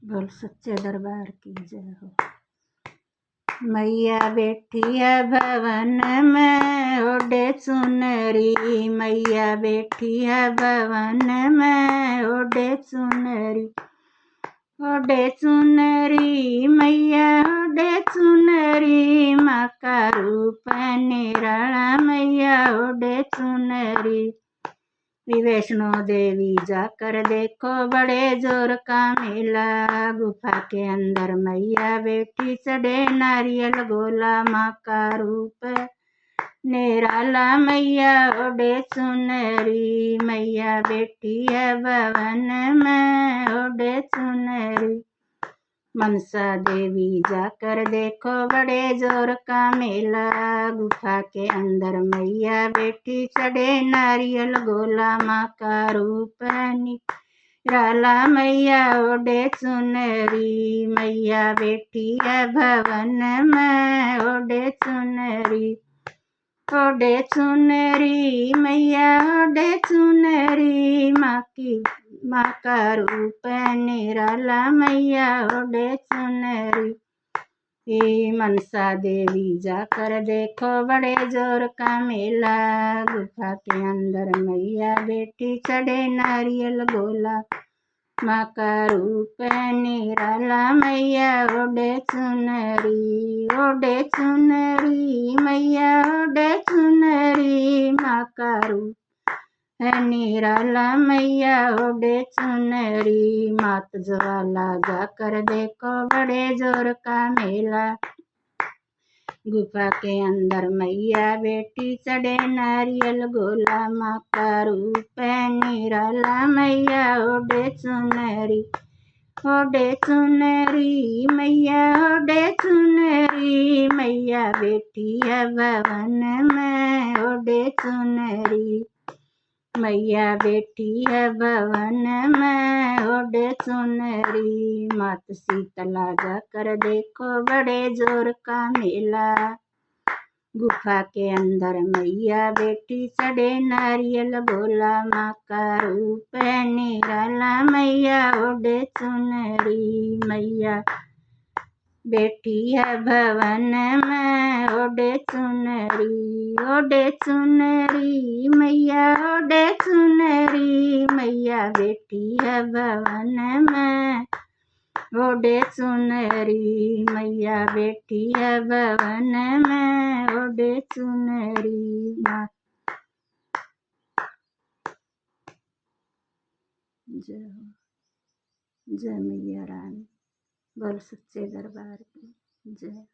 बोल सच्चे दरबार की जय हो। मैया बैठी है भवन में ओढ़े चुनरी, मैया बैठी है भवन में ओढ़े चुनरी, ओढ़े चुनरी मैया ओढ़े चुनरी, माँ का रूप निराला मैया ओढ़े चुनरी। वैष्णो देवी जाकर देखो बड़े जोर का मेला, गुफा के अंदर मैया बैठी चढ़े नारियल गोला, माँ का रूप निराला मैया ओढ़े चुनरी, मैया बैठी है भवन में ओढ़े चुनरी। मनसा देवी जाकर देखो बड़े जोर का मेला, गुफा के अंदर मैया बैठी चढ़े नारियल गोला, माँ का रूप निराला मैया ओढ़े चुनरी, मैया बैठी है भवन में ओढ़े चुनरी, ओढ़े चुनरी मैया ओढ़े चुनरी, माँ का रूप निराला मैया ओढ़े चुनरी। मनसा देवी जाकर देखो बड़े जोर का मेला, गुफा के अंदर मैया बैठी चढ़े नारियल गोला, माँ का रूप निराला मैया ओढ़े चुनरी, ओढ़े चुनरी मैया ओढ़े चुनरी, माँ का रूप निराला मैया ओढ़े चुनरी। मात ज्वाला जाकर देखो बड़े जोर का मेला, गुफा के अंदर मैया बैठी चढ़े नारियल गोला, माँ का रूप निराला मैया ओढ़े चुनरी, ओढ़े चुनरी मैया ओढ़े चुनरी, मैया बैठी है भवन में ओढ़े चुनरी, मैया बैठी है भवन में ओढ़े चुनरी। मात शीतला जाकर देखो बड़े जोर का मेला, गुफा के अंदर मैया बैठी चढ़े नारियल गोला, माँ का रूप निराला मैया ओढ़े चुनरी, मैया बैठी है भवन में ओढ़े चुनरी, ओढ़े चुनरी मैया ओढ़े चुनरी, मैया बैठी है भवन में ओढ़े चुनरी, मैया बैठी है भवन में ओढ़े चुनरी। जय हो, जय मैया रानी। बोल सच्चे दरबार की जय।